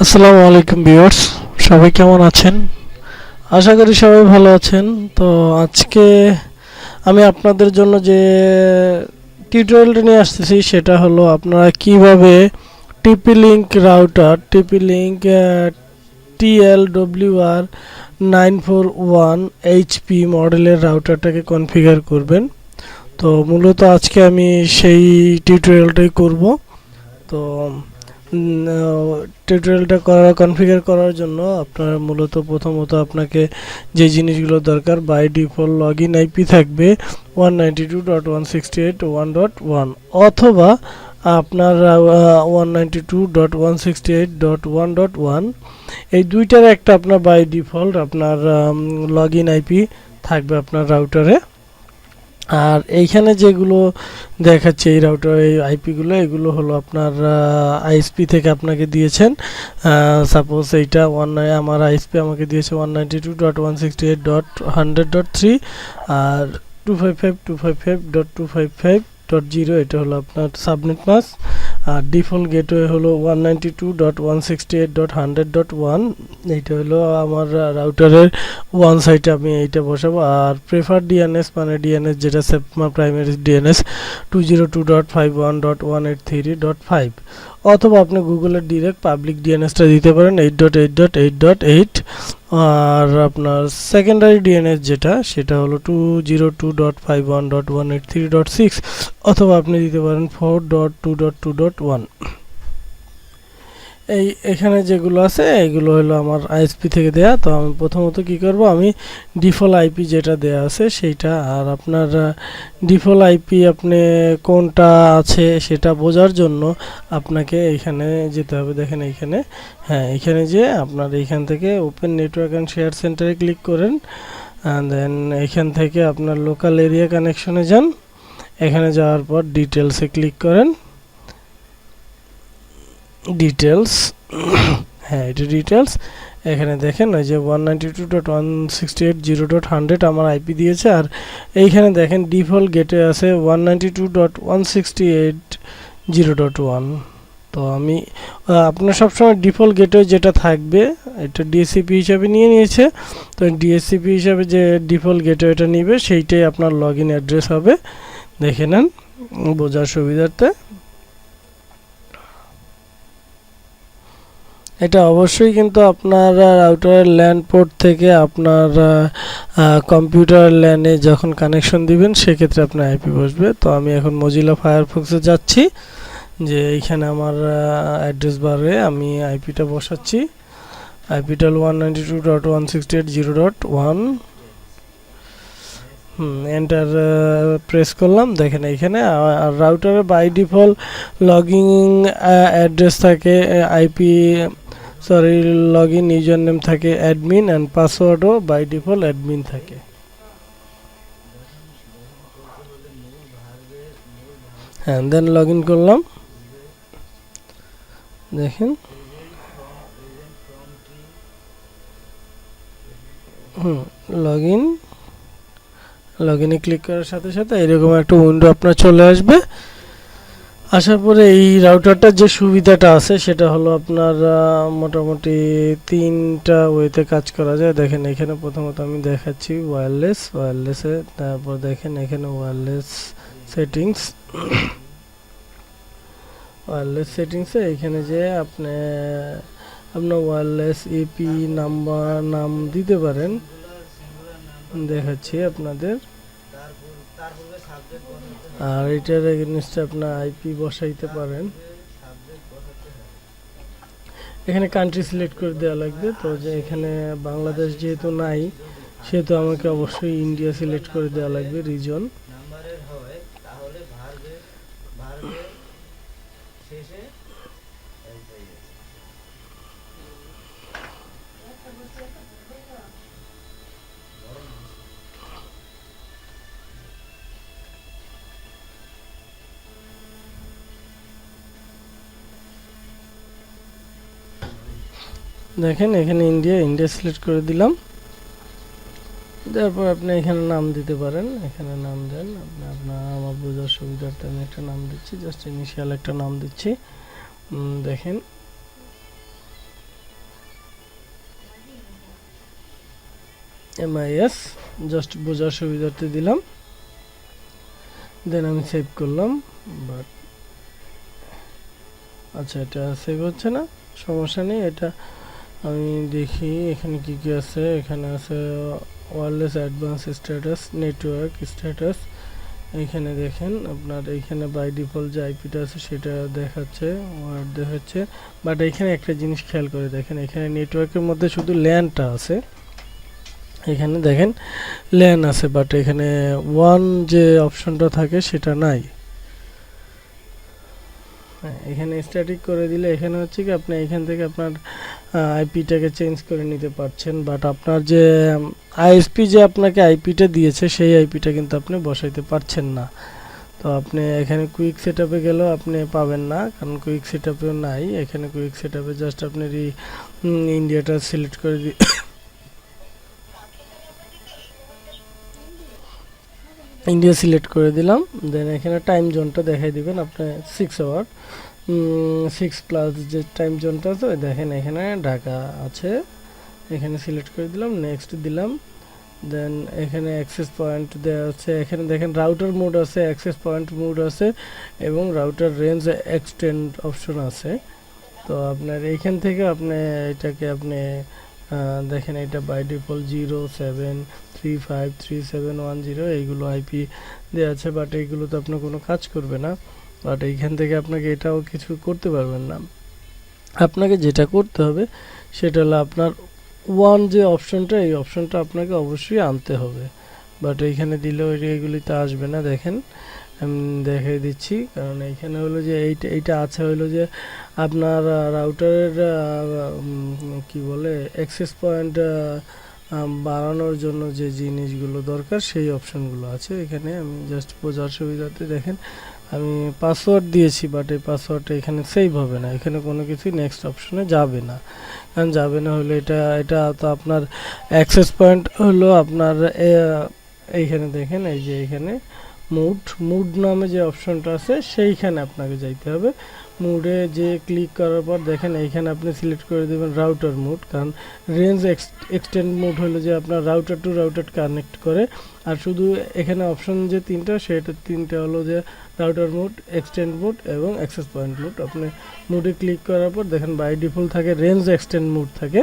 আসসালামু আলাইকুম ভিউয়ার্স, সবাই কেমন আছেন? আশা করি সবাই ভালো আছেন। তো আজকে আমি আপনাদের জন্য যে টিউটোরিয়ালটা নিয়ে আসতেছি সেটা হলো আপনারা কিভাবে টিপি লিঙ্ক রাউটার টিপি লিঙ্ক TLWR 941 HP মডেলের রাউটারটাকে কনফিগার করবেন। তো মূলত আজকে আমি সেই টিউটোরিয়ালটাই করব। তো টিউটোরিয়ালটা কনফিগার করার জন্য আপনার মূলত প্রথমত আপনাকে যে জিনিসগুলো দরকার, by default log in IP থাকবে 192.168.1.1 অথবা আপনার 192.168.1.1 এই দুইটার একটা আপনার বাই ডিফল্ট আপনার লগ ইন আইপি থাকবে আপনার রাউটারে। আর এইখানে যেগুলো দেখাচ্ছে এই রাউটার এই আইপিগুলো, এগুলো হলো আপনার আইএসপি থেকে আপনাকে দিয়েছেন। সাপোজ এইটা আমার আইএসপি আমাকে দিয়েছে 192.168.100.3 আর 255.255.255.0, এটা হলো আপনার সাবনেট মাস্ক। আর ডিফল্ট গেটওয়ে হলো 192.168.100.1, এইটা হলো আমার রাউটারের ওয়ান সাইটে আমি এইটা বসাবো। আর প্রেফার ডিএনএস মানে ডিএনএস যেটা সেপমা প্রাইমারি ডিএনএস 202.51.183.5, অথবা আপনি গুগলের ডিরেক্ট পাবলিক ডিএনএসটা দিতে পারেন 8.8.8.8। আর আপনার সেকেন্ডারি ডিএনএস যেটা সেটা হলো 202.51.183.6, অথবা আপনি দিতে পারেন 4.2.2.1। এখানে যেগুলো আছে এগুলো হলো আমার আইএসপি থেকে দেয়া। তো আমি প্রথমত কি করব, আমি ডিফল্ট আইপি যেটা দেয়া আছে সেইটা, আর আপনার ডিফল্ট আইপি আপনি কোনটা আছে সেটা বোঝার জন্য আপনাকে এখানে যেতে হবে। দেখেন এইখানে, হ্যাঁ এখানে যে আপনার এইখান থেকে ওপেন নেটওয়ার্ক অ্যান্ড শেয়ার সেন্টারে ক্লিক করেন, দেন এখান থেকে আপনার লোকাল এরিয়া কানেকশনে যান। এখানে যাওয়ার পর ডিটেলসে ক্লিক করেন, ডিটেলস, হ্যাঁ এটা ডিটেলস। এখানে দেখেন ওই যে 192.168.0.100 আমার আইপি দিয়েছে, আর এইখানে দেখেন ডিফল্ট গেটওয়ে আছে 192.168.0.1। তো আমি আপনার সবসময় ডিফল্ট গেটওয়ে যেটা থাকবে এটা ডিএসসিপি হিসাবে নিয়ে নিয়েছে। তো ডিএসসিপি হিসাবে যে ডিফল্ট গেটওয়েটা নিবে সেইটাই আপনার লগ ইন অ্যাড্রেস হবে। দেখে নেন বোঝার সুবিধার্থে। এটা অবশ্যই কিন্তু আপনার রাউটারের ল্যান পোর্ট থেকে আপনার কম্পিউটার ল্যানে যখন কানেকশন দিবেন সেক্ষেত্রে আপনার আইপি বসবে। তো আমি এখন মজিলা ফায়ারফক্সে যাচ্ছি, যে এইখানে আমার অ্যাড্রেস বারে আমি আইপিটা বসাচ্ছি। আইপিটা 192.168.0.1, এন্টার প্রেস করলাম। দেখেন এইখানে রাউটারে বাই ডিফল্ট লগইন অ্যাড্রেস থাকে IP, sorry login username থাকে অ্যাডমিন, অ্যান্ড পাসওয়ার্ডও বাই ডিফল্ট অ্যাডমিন থাকে। হ্যাঁ দেন লগ ইন করলাম। দেখেন লগ ইনে ক্লিক করার সাথে সাথে এরকম একটা উইন্ডো আপনার চলে আসবে। আসার পরে এই রাউটারটার যে সুবিধাটা আছে সেটা হলো আপনার মোটামুটি তিনটা ওয়েতে কাজ করা যায়। দেখেন এখানে প্রথমত আমি দেখাচ্ছি ওয়্যারলেসে, তারপর দেখেন এখানে ওয়্যারলেস সেটিংসে এখানে যে আপনার ওয়্যারলেস ইপি নাম দিতে পারেন। দেখাচ্ছি আপনাদের। আর এটার এগেইনস্টে আপনার আইপি বসাইতে পারেন। এখানে কান্ট্রি সিলেক্ট করে দেওয়া লাগবে। তো যে এখানে বাংলাদেশ যেহেতু নাই সেহেতু আমাকে অবশ্যই ইন্ডিয়া সিলেক্ট করে দেওয়া লাগবে, রিজন। দেখেন এখানে ইন্ডিয়া সিলেক্ট করে দিলাম। তারপর আপনি এখানে নাম দিতে পারেন, এখানে নাম দেন। আমার বোঝার সুবিধার্থে আমি একটা নাম দিচ্ছি, জাস্ট ইনিশিয়াল একটা নাম দিচ্ছি। দেখেন MIS জাস্ট বোঝার সুবিধার্থে দিলাম, দেন আমি সেভ করলাম। বাট আচ্ছা এটা সেভ হচ্ছে না, সমস্যা নেই, এটা আমি দেখি এখানে কি কি আছে। এখানে আছে wireless advance status, network status. এইখানে দেখেন আপনার এইখানে বাই ডিফল্ট যে আইপিটা আছে সেটা দেখাচ্ছে, ওয়ার্ড দেখাচ্ছে। বাট এইখানে একটা জিনিস খেয়াল করে দেখেন, এখানে নেটওয়ার্কের মধ্যে শুধু ল্যানটা আছে, এখানে দেখেন ল্যান আছে, বাট এখানে ওয়ান যে অপশনটা থাকে সেটা নাই। এখানে স্ট্যাটিক করে দিলে এখানে হচ্ছে কি আপনি এখান থেকে আপনার আইপিটাকে চেঞ্জ করে নিতে পারছেন, বাট আপনার যে আইএসপি যে আপনাকে আইপিটা দিয়েছে সেই আইপিটা কিন্তু আপনি বসাইতে পারছেন না। তো আপনি এখানে কুইক সেটআপে গেলেও আপনি পাবেন না, কারণ কুইক সেটআপেও নাই। এখানে কুইক সেটআপে জাস্ট আপনি ইন্ডিয়াটা সিলেক্ট করে ইন্ডিয়া সিলেক্ট করে দিলাম। দেন এখানে টাইম জোনটা দেখাই দিবেন আপনার 6 আওয়ার, 6+ যে টাইম জোনটা আছে দেখেন এখানে ঢাকা আছে, এখানে সিলেক্ট করে দিলাম, নেক্সট দিলাম। দেন এখানে অ্যাক্সেস পয়েন্ট দেওয়া আছে, এখানে দেখেন রাউটার মোড আছে, অ্যাক্সেস পয়েন্ট মোড আছে এবং রাউটার রেঞ্জ এক্সটেন্ড অপশন আছে। তো আপনার এইখান থেকে আপনি এটাকে আপনি দেখেন এটা বাই ডিফল্ট 073537110 এইগুলো আইপি দেওয়া আছে, বাট এইগুলো তো আপনার কোনো কাজ করবে না। বাট এইখান থেকে আপনাকে এটাও কিছু করতে পারবেন না। আপনাকে যেটা করতে হবে সেটা হলো আপনার ওয়ান যে অপশনটা, এই অপশনটা আপনাকে অবশ্যই আনতে হবে। বাট এইখানে দিলেও এগুলিতে আসবে না। দেখেন আমি দেখাই দিচ্ছি, কারণ এইখানে হলো যে এইটা আছে হলো যে আপনার রাউটারের কি বলে অ্যাক্সেস পয়েন্ট বাড়ানোর জন্য যে জিনিসগুলো দরকার সেই অপশনগুলো আছে এখানে। আমি জাস্ট বোঝার সুবিধাতে দেখেন আমি পাসওয়ার্ড দিয়েছি, বাট এই পাসওয়ার্ডটা এখানে সেভ হবে না, এখানে কোনো কিছু নেক্সট অপশনে যাবে না। কারণ যাবে না হলে এটা তো আপনার অ্যাক্সেস পয়েন্ট হলো আপনার এইখানে দেখেন এই যে এখানে মুড নামে যে অপশনটা আছে সেইখানে আপনাকে যাইতে হবে। মুডে যে ক্লিক করার পর দেখেন এইখানে আপনি সিলেক্ট করে দেবেন রাউটার মুড, কারণ রেঞ্জ এক্সটেন্ড মুড হলো যে আপনার রাউটার টু রাউটার কানেক্ট করে। আর শুধু এখানে অপশন যে তিনটা সেটা তিনটা হলো যে রাউটার মুড, এক্সটেন্ড মুড এবং অ্যাক্সেস পয়েন্ট মুড। আপনি মুডে ক্লিক করার পর দেখেন বাই ডিফল্ট থাকে রেঞ্জ এক্সটেন্ড মুড থাকে,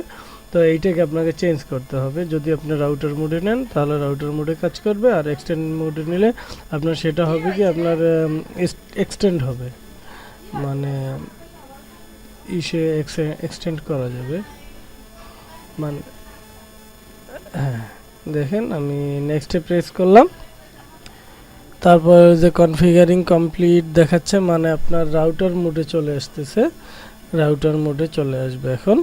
তো এইটাকে আপনাকে চেঞ্জ করতে হবে। যদি আপনি রাউটার মোডে নেন তাহলে রাউটার মোডে কাজ করবে, আর এক্সটেন্ড মোডে নিলে আপনার সেটা হবে কি আপনার এক্সটেন্ড হবে, মানে ইসে এক্সটেন্ড করা যাবে মানে। হ্যাঁ দেখেন আমি নেক্সটে প্রেস করলাম, তারপর যে কনফিগারিং কমপ্লিট দেখাচ্ছে, মানে আপনার রাউটার মোডে চলে আসতেছে, রাউটার মোডে চলে আসবে এখন।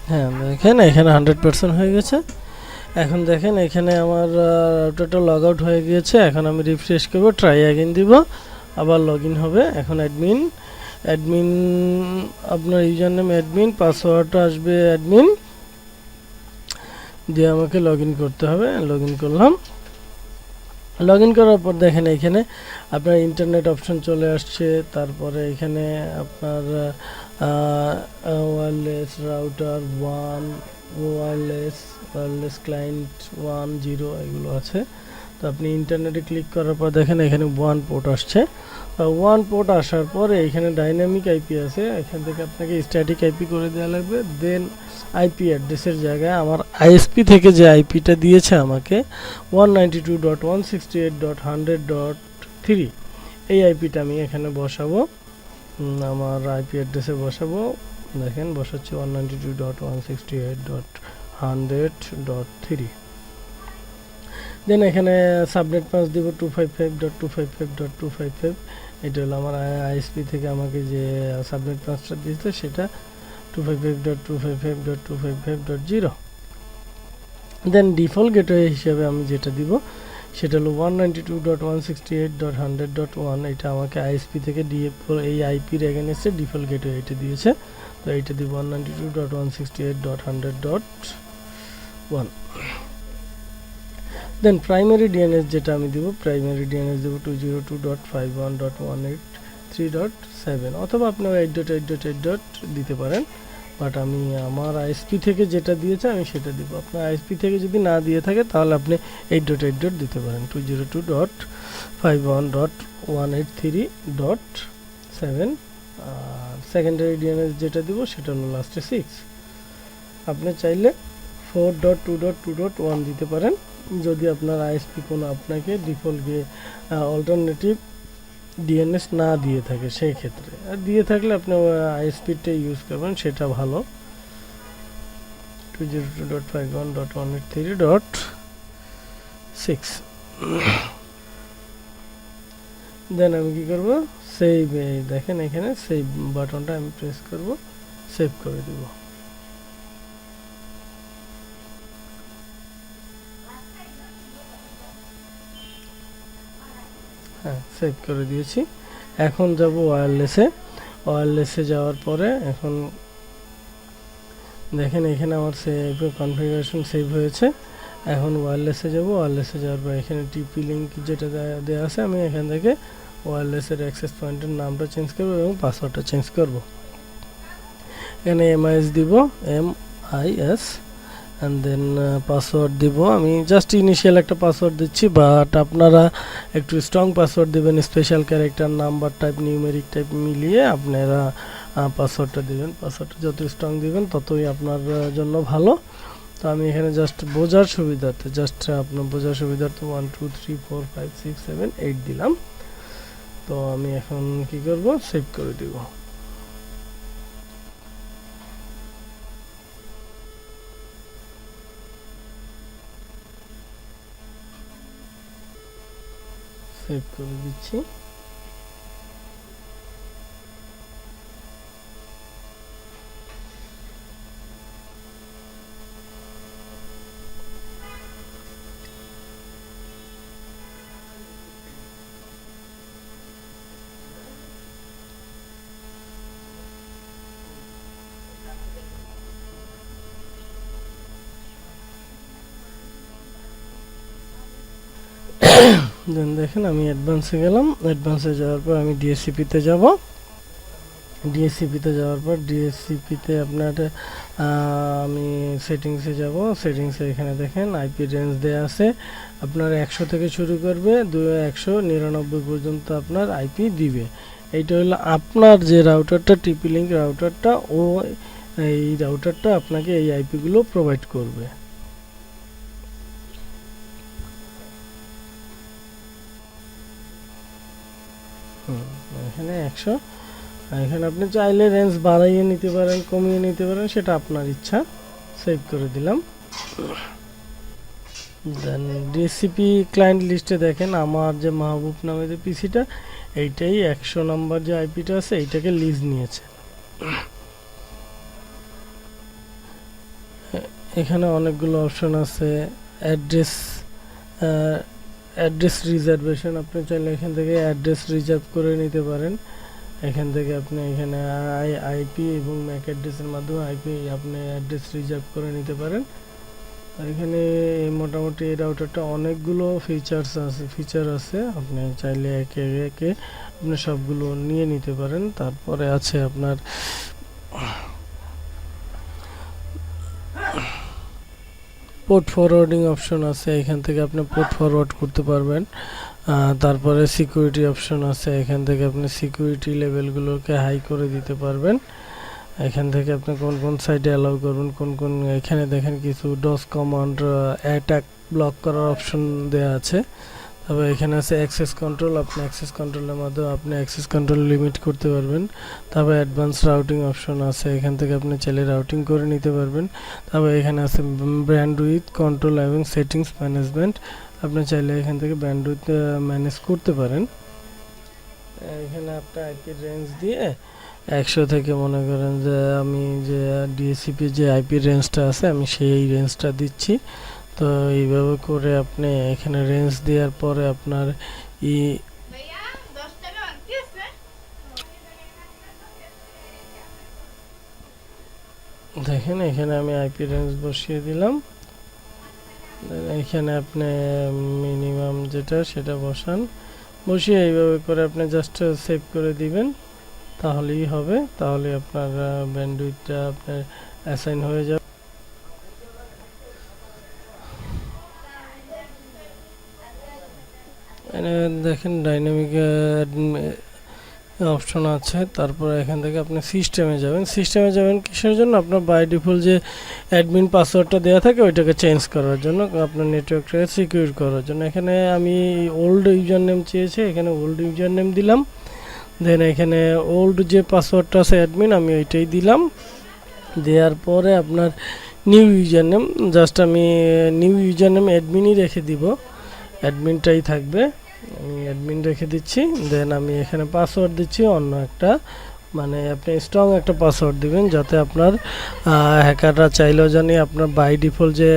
হ্যাঁ দেখেন এখানে 100% হয়ে গেছে। এখন দেখেন এখানে আমার রাউটারটা লগ আউট হয়ে গিয়েছে। এখন আমি রিফ্রেশ করব, ট্রাই অ্যাগেন দিব, আবার লগ ইন হবে। এখন অ্যাডমিন আপনার ইউজার নেম অ্যাডমিন, পাসওয়ার্ডটা আসবে অ্যাডমিন দিয়ে আমাকে লগ ইন করতে হবে। লগ ইন করলাম, লগ ইন করার পর দেখেন এখানে আপনার ইন্টারনেট অপশন চলে আসছে, তারপরে এখানে আপনার ওয়্যারলেস রাউটার 1, ওয়্যারলেস ক্লায়েন্ট 1 0 এগুলো আছে। তো আপনি ইন্টারনেটে ক্লিক করার পর দেখেন এখানে 1 পোর্ট আসছে। 1 পোর্ট আসার পরে এখানে ডাইনামিক আইপি আছে, এখান থেকে আপনাকে স্ট্যাটিক আইপি করে দেওয়া লাগবে। দেন আইপি অ্যাড্রেসের জায়গায় আমার আইএসপি থেকে যে আইপিটা দিয়েছে আমাকে 192.168.100.3 এই আইপিটা আমি এখানে বসাবো, আমার আইপি অ্যাড্রেসে বসাবো। দেখেন বসাচ্ছি 192.168.100.3। দেন এখানে সাবনেট পাস দিব 255.255.255। এটা হলো আমার আইএসপি থেকে আমাকে যে সাবনেট পাসটা দিয়েছে সেটা 255.255.255.0। দেন ডিফল্ট গেটওয়ে হিসেবে আমি যেটা দিব সেটা হলো 192.168.100.1। এটা আমাকে আইএসপি থেকে এই আইপির এগেনস্টে ডিফল্ট গেটওয়ে এটা দিয়েছে, তো এইটা দিব 192.168.100.1। দেন প্রাইমারি ডিএনএস যেটা আমি দিব, প্রাইমারি ডিএনএস দেবো 202.51.183.7, অথবা আপনারা 8.8.8. দিতে পারেন, বাট আমি আমার আইএসপি থেকে যেটা দিয়েছে আমি সেটা দিব। আপনার আইএসপি থেকে যদি না দিয়ে থাকে তাহলে আপনি 8.8. দিতে পারেন, 202.51.183.7। আর সেকেন্ডারি ডিএনএস যেটা দিব সেটা হলো লাস্টে 6। আপনি চাইলে 4.2.2.1 দিতে পারেন যদি আপনার আইএসপি কোনো আপনাকে ডিফল্ট অল্টারনেটিভ ডিএনএস না দিয়ে থাকে সেই ক্ষেত্রে। আর দিয়ে থাকলে আপনি আইএসপিটা ইউজ করবেন, সেটা ভালো। 202.51.183.6। দেন আমি কি করব, সেভ, দেখেন এখানে সেভ বাটনটা আমি প্রেস করব, সেভ করে দেব। হ্যাঁ, সেভ করে দিয়েছি। এখন যাব ওয়্যারলেসে যাওয়ার পরে এখন দেখেন এখানে আমার সেভ কনফিগারেশন সেভ হয়েছে। এখন ওয়্যারলেসে যাব, ওয়্যারলেসে যাওয়ার পর এখানে টিপি লিঙ্ক যেটা দেওয়া আছে আমি এখান থেকে ওয়্যারলেসের অ্যাক্সেস পয়েন্টের নামটা চেঞ্জ করব এবং পাসওয়ার্ডটা চেঞ্জ করব। এখানে এমআইএস দিব, MIS, অ্যান্ড দেন পাসওয়ার্ড দিব। আমি জাস্ট ইনিশিয়াল একটা পাসওয়ার্ড দিচ্ছি, বাট আপনারা একটু স্ট্রং পাসওয়ার্ড দেবেন, special character, number type, numeric type মিলিয়ে আপনারা পাসওয়ার্ডটা দিবেন। পাসওয়ার্ডটা যত স্ট্রং দিবেন ততই আপনার জন্য ভালো। তো আমি এখানে জাস্ট বোঝার সুবিধার্থে, আপনার বোঝার সুবিধার্থে 1 2 3 4 5 6 7 8 দিলাম। তো আমি এখন কি করব, সেভ করে দিব। সেভ করে দিচ্ছি। দেন দেখেন আমি অ্যাডভান্সে গেলাম, অ্যাডভান্সে যাওয়ার পর আমি ডিএসসিপিতে যাব। ডিএসসিপিতে যাওয়ার পর ডিএসসিপিতে আপনার আমি সেটিংসে যাব। সেটিংসে এখানে দেখেন আইপি রেঞ্জ দেওয়া আছে, আপনার 100 থেকে শুরু করবে 199 পর্যন্ত আপনার আইপি দিবে। এইটা হলো আপনার যে রাউটারটা, টিপি লিঙ্ক রাউটারটা, এই রাউটারটা আপনাকে এই আইপিগুলো প্রোভাইড করবে। এখানে 100, এখানে আপনি চাইলে রেঞ্জ বাড়াইয়ে নিতে পারেন, কমিয়ে নিতে পারেন, সেটা আপনার ইচ্ছা। সেভ করে দিলাম। দেন ডিএসসিপি ক্লায়েন্ট লিস্টে দেখেন আমার যে মাহবুব নামে যে পিসিটা, এইটাই 100 নাম্বার যে আইপিটা আছে এইটাকে লিজ নিয়েছে। এখানে অনেকগুলো অপশন আছে, অ্যাড্রেস রিজার্ভেশন, আপনি চাইলে এখান থেকে অ্যাড্রেস রিজার্ভ করে নিতে পারেন। এখান থেকে আপনি এখানে আইপি এবং ম্যাক অ্যাড্রেসের মাধ্যমে আপনি অ্যাড্রেস রিজার্ভ করে নিতে পারেন। আর এখানে মোটামুটি এই রাউটারটা অনেকগুলো ফিচার আছে, আপনি চাইলে একে একে আপনি সবগুলো নিয়ে নিতে পারেন। তারপরে আছে আপনার পোর্ট ফরওয়ার্ডিং অপশন আছে, এখান থেকে আপনি পোর্ট ফরওয়ার্ড করতে পারবেন। তারপরে সিকিউরিটি অপশন আছে, এখান থেকে আপনি সিকিউরিটি লেভেলগুলোকে হাই করে দিতে পারবেন। এখান থেকে আপনি কোন কোন সাইটে অ্যালাউ করবেন, কোন এখানে দেখেন কিছু ডস কমান্ড অ্যাটাক ব্লক করার অপশন দেওয়া আছে। তবে এখানে আছে অ্যাক্সেস কন্ট্রোল, আপনি অ্যাক্সেস কন্ট্রোলের মাধ্যমে আপনি অ্যাক্সেস কন্ট্রোল লিমিট করতে পারবেন। তারপরে অ্যাডভান্স রাউটিং অপশন আছে, এখান থেকে আপনি চাইলে রাউটিং করে নিতে পারবেন। তারপরে এখানে আছে ব্যান্ডউইথ কন্ট্রোল এবং সেটিংস ম্যানেজমেন্ট, আপনি চাইলে এখান থেকে ব্যান্ডউইথ ম্যানেজ করতে পারেন। এখানে আপনি আইপি রেঞ্জ দিয়ে 100 থেকে মনে করেন যে আমি যে ডিএসসিপি যে আইপি রেঞ্জটা আছে আমি সেই রেঞ্জটা দিচ্ছি। তো এইভাবে করে আপনি এখানে রেঞ্জ দেওয়ার পরে আপনার ই দেখেন এখানে আমি আইপি রেঞ্জ বসিয়ে দিলাম। এখানে আপনি মিনিমাম যেটা সেটা বসান, বসিয়ে এইভাবে করে আপনি জাস্ট সেভ করে দিবেন, তাহলেই হবে। তাহলে আপনার ব্যান্ডউইথটা আপনার অ্যাসাইন হয়ে যাবে। দেখেন ডাইনামিক অপশন আছে, তারপরে এখান থেকে আপনি সিস্টেমে যাবেন। সিস্টেমে যাবেন কিসের জন্য? আপনার বাই ডিফল্ট যে অ্যাডমিন পাসওয়ার্ডটা দেওয়া থাকে ওইটাকে চেঞ্জ করার জন্য, আপনার নেটওয়ার্কটাকে সিকিউর করার জন্য। এখানে আমি ওল্ড ইউজার নেম চেয়েছি, এখানে ওল্ড ইউজার নেম দিলাম। দেন এখানে ওল্ড যে পাসওয়ার্ডটা আছে অ্যাডমিন, আমি ওইটাই দিলাম। দেওয়ার পরে আপনার নিউ ইউজার নেম, জাস্ট আমি নিউ ইউজার নেম অ্যাডমিনই রেখে দিব, অ্যাডমিনটাই থাকবে, আমি অ্যাডমিন রেখে দিচ্ছি। দেন আমি এখানে পাসওয়ার্ড দিচ্ছি অন্য একটা, মানে আপনি স্ট্রং একটা পাসওয়ার্ড দিবেন, যাতে আপনার হ্যাকাররা চাইলেও জানি আপনার বাই ডিফল্ট যে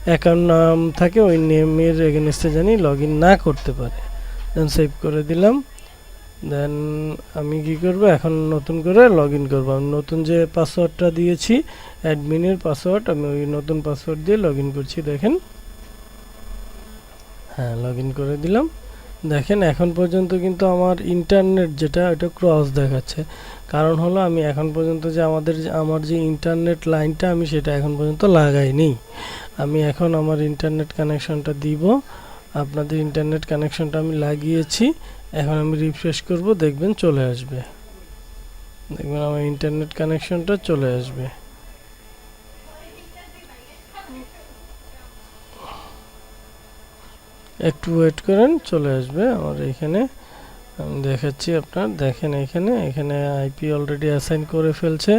অ্যাকাউন্ট নাম থাকে ওই নেমের এগেনস্টে জানি লগ ইন না করতে পারে। দেন সেভ করে দিলাম। দেন আমি কি করব, এখন নতুন করে লগ ইন করবো। আমি নতুন যে পাসওয়ার্ডটা দিয়েছি অ্যাডমিনের পাসওয়ার্ড, আমি ওই নতুন পাসওয়ার্ড দিয়ে লগ ইন করছি। দেখেন, হ্যাঁ লগ ইন করে দিলাম। দেখেন এখন পর্যন্ত কিন্তু আমার ইন্টারনেট যেটা ওটা ক্রস দেখাচ্ছে, কারণ হলো আমি এখন পর্যন্ত যে আমার যে ইন্টারনেট লাইনটা আমি সেটা এখন পর্যন্ত লাগাইনি। আমি এখন আমার ইন্টারনেট কানেকশনটা দিব। আপনাদের ইন্টারনেট কানেকশনটা আমি লাগিয়েছি, এখন আমি রিফ্রেশ করব, দেখবেন চলে আসবে। দেখবেন আমার ইন্টারনেট কানেকশনটা চলে আসবে। একটু ওয়েট করেন, চলে আসবে আমার এখানে। আমি দেখাচ্ছি আপনার, দেখেন এখানে আইপি অলরেডি অ্যাসাইন করে ফেলছে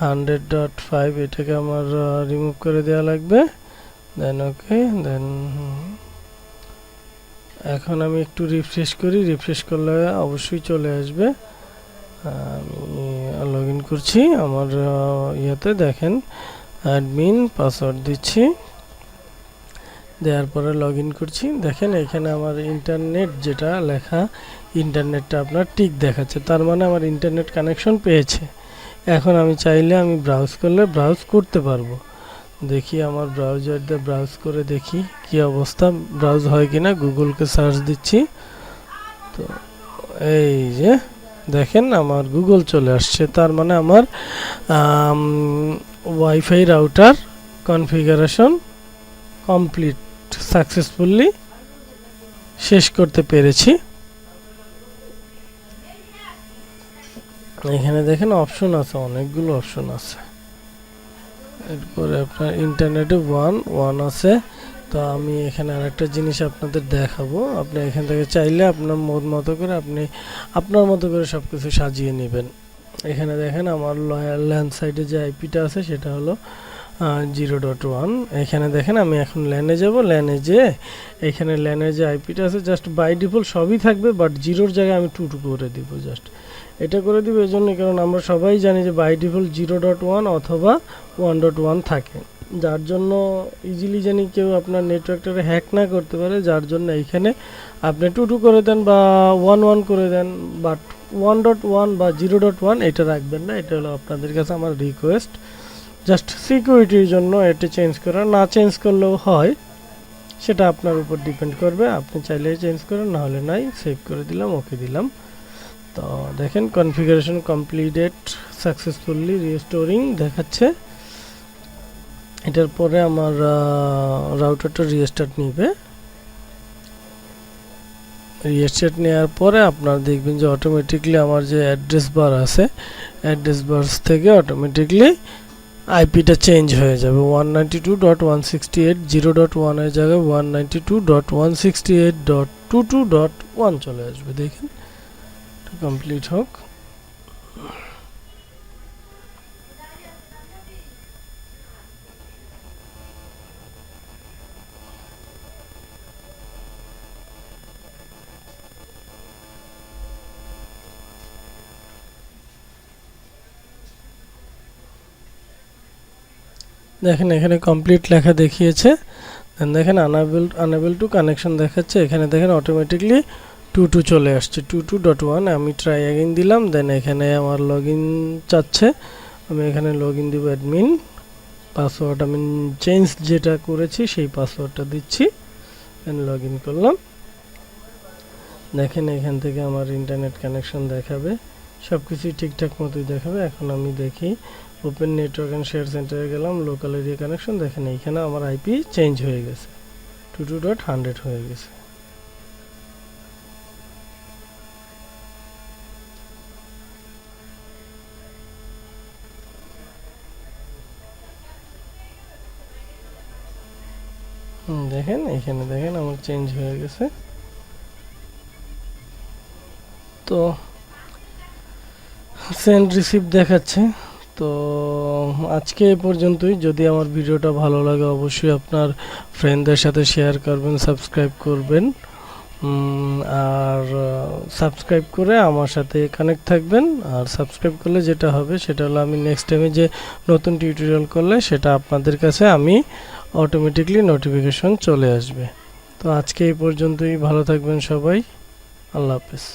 100.5, এটাকে আমার রিমুভ করে দেওয়া লাগবে। দেন ওকে, দেন এখন আমি একটু রিফ্রেশ করি, রিফ্রেশ করলে অবশ্যই চলে আসবে। আমি লগ ইন করছি আমার ইয়েতে, দেখেন অ্যাডমিন পাসওয়ার্ড দিচ্ছি, দেওয়ার পরে লগ ইন করছি। দেখেন এখানে আমার ইন্টারনেট যেটা লেখা, ইন্টারনেটটা আপনার টিক দেখাচ্ছে, তার মানে আমার ইন্টারনেট কানেকশন পেয়েছে। এখন আমি চাইলে আমি ব্রাউজ করলে ব্রাউজ করতে পারবো। দেখি আমার ব্রাউজার দিয়ে ব্রাউজ করে দেখি কি অবস্থা, ব্রাউজ হয় কিনা। গুগলকে সার্চ দিচ্ছি, তো এই যে দেখেন আমার গুগল চলে আসছে, তার মানে আমার wifi router configuration complete, successfully শেষ করতে পেরেছি। এখানে দেখেন অপশন আছে, অনেকগুলো অপশন আছে। এরপরে আপনার ইন্টারনেটে ওয়ান আছে। তো আমি এখানে আরেকটা জিনিস আপনাদের দেখাবো, আপনি এখান থেকে চাইলে আপনার মতো করে আপনি আপনার মতো করে সব কিছু সাজিয়ে নেবেন। এখানে দেখেন আমার ল্যান্ড সাইডে যে আইপিটা আছে সেটা হলো 0.1। এখানে দেখেন আমি এখন ল্যানে যাব, ল্যানে যেয়ে এখানে ল্যানের যে আইপিটা আছে জাস্ট বাই ডিফল্ট সবই থাকবে, বাট জিরোর জায়গায় আমি 2 করে দিব। জাস্ট এটা করে দিব এই জন্য, কারণ আমরা সবাই জানি যে বাই ডিফল্ট 0.1 অথবা 1.1 থাকে, যার জন্য ইজিলি জানি কেউ আপনার নেটওয়ার্কটাকে হ্যাক না করতে পারে, যার জন্য এইখানে আপনি 2 করে দেন বা 1 করে দেন, বাট 1.1 বা 0.1 এটা রাখবেন না। এটা হলো আপনাদের কাছে আমার রিকোয়েস্ট, জাস্ট সিকিউরিটির জন্য এটা চেঞ্জ করা। না চেঞ্জ করলেও হয়, সেটা আপনার উপর ডিপেন্ড করবে, আপনি চাইলে চেঞ্জ করেন, না হলে নাই। সেভ করে দিলাম, ওকে দিলাম। তো দেখেন কনফিগারেশন কমপ্লিটেড সাকসেসফুলি রিস্টোরিং দেখাচ্ছে। এটার পরে আমার রাউটারটা রিস্টার্ট নিবে। রিস্টার্ট নেওয়ার পরে আপনার দেখবেন যে অটোমেটিকলি আমার যে অ্যাড্রেস বার আছে, অ্যাড্রেস বার থেকে অটোমেটিকলি আইপিটা চেঞ্জ হয়ে যাবে। 192.168 0.1 এর জায়গায় 192.168.22.1 চলে আসবে। দেখেন কমপ্লিট হোক। দেখেন এখানে কমপ্লিট লেখা দেখিয়েছে, দেন দেখেন আনএবল টু কানেকশন দেখাচ্ছে, এখানে দেখেন অটোমেটিকলি 22 চলে আসছে 22.1। আমি ট্রাই অ্যাগেইন দিলাম, দেন এখানে আমার লগইন চাচ্ছে, আমি এখানে লগইন দিব অ্যাডমিন, পাসওয়ার্ড আমি চেঞ্জ যেটা করেছি সেই পাসওয়ার্ডটা দিচ্ছি, দেন লগইন করলাম। দেখেন এখান থেকে আমার ইন্টারনেট কানেকশন দেখাবে, সব কিছুই ঠিকঠাক মতোই দেখাবে। এখন আমি দেখি ওপেন নেটওয়ার্ক অ্যান্ড শেয়ার সেন্টারে গেলাম, লোকাল এরিয়া কানেকশন, দেখেন এইখানে আমার আইপি চেঞ্জ হয়ে গেছে, 22.100 হয়ে গেছে। দেখেন এখানে দেখেন আমার চেঞ্জ হয়ে গেছে। তো সেন্ড রিসিভ দেখাচ্ছে। তো আজকে এ পর্যন্তই। যদি আমার ভিডিওটা ভালো লাগে অবশ্যই আপনার ফ্রেন্ডদের সাথে শেয়ার করবেন, সাবস্ক্রাইব করবেন, আর সাবস্ক্রাইব করে আমার সাথে কানেক্ট থাকবেন। আর সাবস্ক্রাইব করলে যেটা হবে সেটা হলো আমি নেক্সট টাইমে যে নতুন টিউটোরিয়াল করলে সেটা আপনাদের কাছে আমি অটোমেটিকলি নোটিফিকেশন চলে আসবে। তো আজকে এই পর্যন্তই, ভালো থাকবেন সবাই, আল্লাহ হাফেজ।